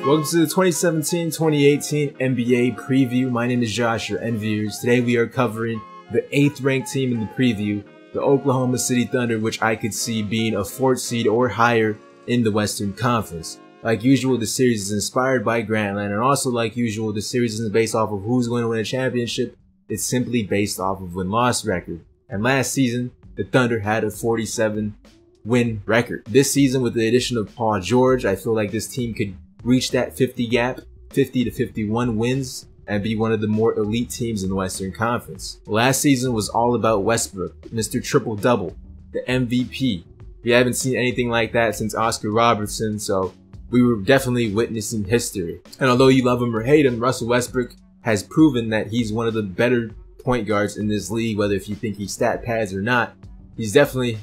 Welcome to the 2017-2018 NBA preview. My name is Josh, your enviers. Today we are covering the 8th ranked team in the preview, the Oklahoma City Thunder, which I could see being a 4th seed or higher in the Western Conference. Like usual, the series is inspired by Grantland, and also like usual, the series isn't based off of who's going to win a championship. It's simply based off of win-loss record. And last season, the Thunder had a 47-win record. This season, with the addition of Paul George, I feel like this team could reach that 50 gap, 50 to 51 wins, and be one of the more elite teams in the Western Conference. Last season was all about Westbrook, Mr. Triple-Double, the MVP. We haven't seen anything like that since Oscar Robertson, so we were definitely witnessing history. And although you love him or hate him, Russell Westbrook has proven that he's one of the better point guards in this league, whether if you think he stat pads or not. He's definitely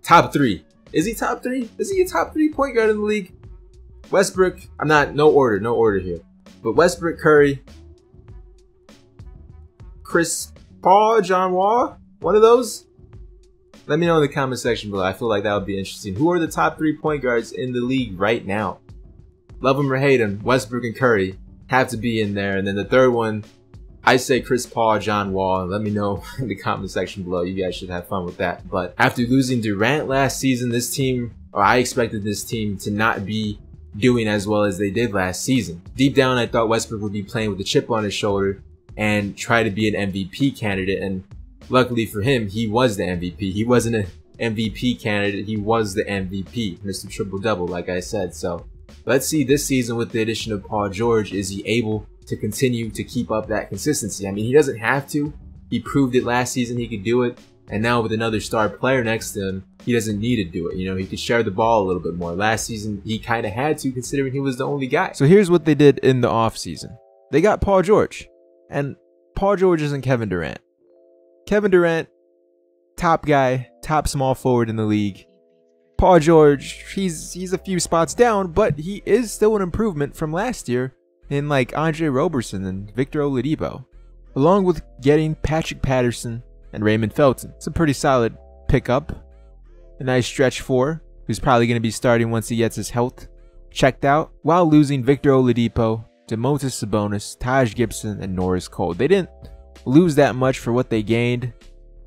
top 3. Is he top 3? Is he a top 3 point guard in the league? Westbrook, no order here. But Westbrook, Curry, Chris Paul, John Wall, one of those? Let me know in the comment section below. I feel like that would be interesting. Who are the top 3 point guards in the league right now? Love him or hate him, Westbrook and Curry have to be in there. And then the third one, I say Chris Paul, John Wall. Let me know in the comment section below. You guys should have fun with that. But after losing Durant last season, this team, or I expected this team to not be doing as well as they did last season. Deep down, I thought Westbrook would be playing with a chip on his shoulder and try to be an MVP candidate. And luckily for him, he was the MVP. He wasn't an MVP candidate. He was the MVP, Mr. Triple-Double, like I said. So let's see this season with the addition of Paul George. Is he able to continue to keep up that consistency? I mean, he doesn't have to. He proved it last season he could do it. And now with another star player next to him, he doesn't need to do it. You know, he could share the ball a little bit more. Last season, he kind of had to, considering he was the only guy. So here's what they did in the offseason. They got Paul George. And Paul George isn't Kevin Durant. Kevin Durant, top guy, top small forward in the league. Paul George, he's a few spots down, but he is still an improvement from last year in like Andre Roberson and Victor Oladipo, along with getting Patrick Patterson and Raymond Felton. It's a pretty solid pickup. A nice stretch 4, who's probably going to be starting once he gets his health checked out, while losing Victor Oladipo, Domantas Sabonis, Taj Gibson, and Norris Cole. They didn't lose that much for what they gained.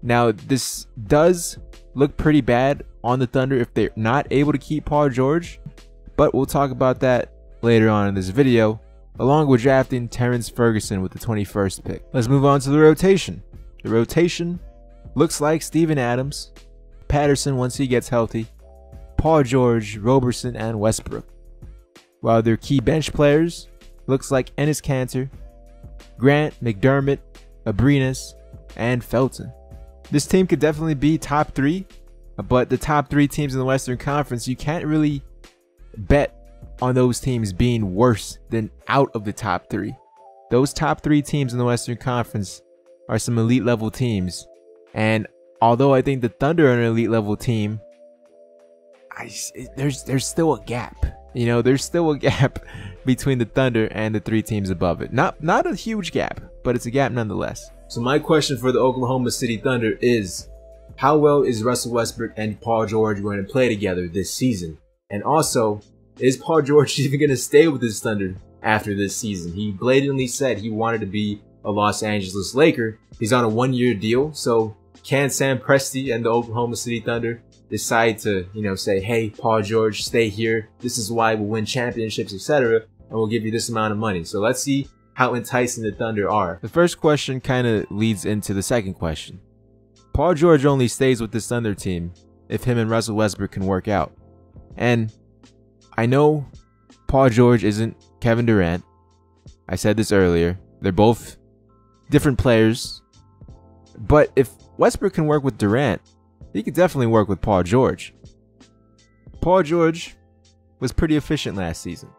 Now, this does look pretty bad on the Thunder if they're not able to keep Paul George, but we'll talk about that later on in this video, along with drafting Terrence Ferguson with the 21st pick. Let's move on to the rotation. The rotation looks like Steven Adams, Patterson once he gets healthy, Paul George, Roberson, and Westbrook. While their key bench players looks like Enes Kanter, Grant, McDermott, Abrines, and Felton. This team could definitely be top 3, but the top 3 teams in the Western Conference, you can't really bet on those teams being worse than out of the top 3. Those top 3 teams in the Western Conference are some elite level teams, and although I think the Thunder are an elite level team, there's still a gap. You know, there's still a gap between the Thunder and the 3 teams above it. Not a huge gap, but it's a gap nonetheless. So my question for the Oklahoma City Thunder is, how well is Russell Westbrook and Paul George going to play together this season? And also, is Paul George even going to stay with his Thunder after this season? He blatantly said he wanted to be a Los Angeles Laker. He's on a 1-year deal, so can Sam Presti and the Oklahoma City Thunder decide to, say, hey, Paul George, stay here. This is why we'll win championships, etc., and we'll give you this amount of money. So let's see how enticing the Thunder are. The first question kind of leads into the second question. Paul George only stays with this Thunder team if him and Russell Westbrook can work out. And I know Paul George isn't Kevin Durant. I said this earlier. They're both different players. But if Westbrook can work with Durant, he could definitely work with Paul George. Paul George was pretty efficient last season.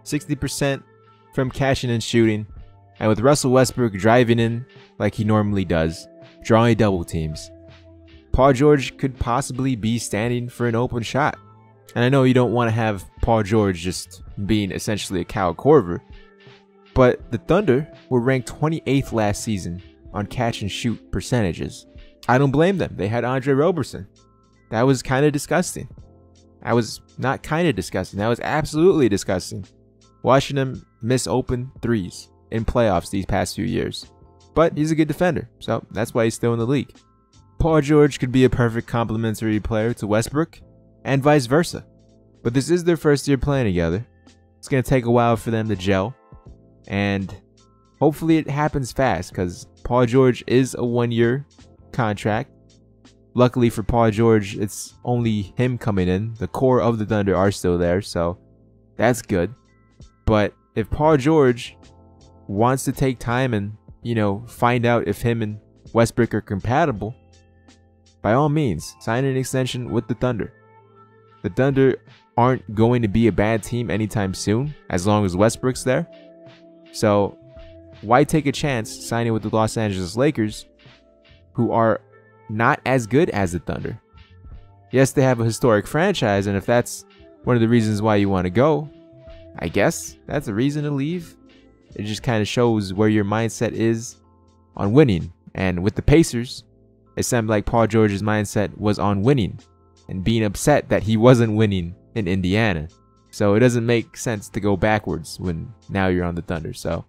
60% from catching and shooting. And with Russell Westbrook driving in like he normally does, drawing double teams, Paul George could possibly be standing for an open shot. And I know you don't want to have Paul George just being essentially a Kyle Korver, but the Thunder were ranked 28th last season on catch and shoot percentages. I don't blame them. They had Andre Roberson. That was kind of disgusting. That was not kind of disgusting. That was absolutely disgusting. Watching him miss open threes in playoffs these past few years. But he's a good defender, so that's why he's still in the league. Paul George could be a perfect complementary player to Westbrook, and vice versa. But this is their first year playing together. It's going to take a while for them to gel, and hopefully it happens fast, because Paul George is a 1-year contract. Luckily for Paul George, it's only him coming in. The core of the Thunder are still there, so that's good. But if Paul George wants to take time and, find out if him and Westbrook are compatible, by all means, sign an extension with the Thunder. The Thunder aren't going to be a bad team anytime soon, as long as Westbrook's there. So why take a chance signing with the Los Angeles Lakers, who are not as good as the Thunder? Yes, they have a historic franchise, and if that's one of the reasons why you want to go, I guess that's a reason to leave. It just kind of shows where your mindset is on winning. And with the Pacers, it sounded like Paul George's mindset was on winning and being upset that he wasn't winning in Indiana. So it doesn't make sense to go backwards when now you're on the Thunder. So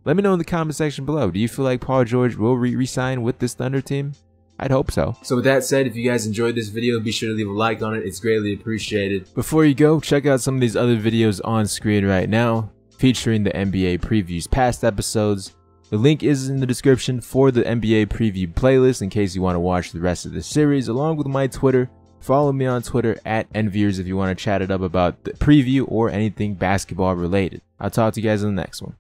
let me know in the comment section below. Do you feel like Paul George will re-sign with this Thunder team? I'd hope so. So with that said, if you guys enjoyed this video, be sure to leave a like on it. It's greatly appreciated. Before you go, check out some of these other videos on screen right now, featuring the NBA previews past episodes. The link is in the description for the NBA preview playlist in case you want to watch the rest of the series, along with my Twitter. Follow me on Twitter at Enviers if you want to chat it up about the preview or anything basketball related. I'll talk to you guys in the next one.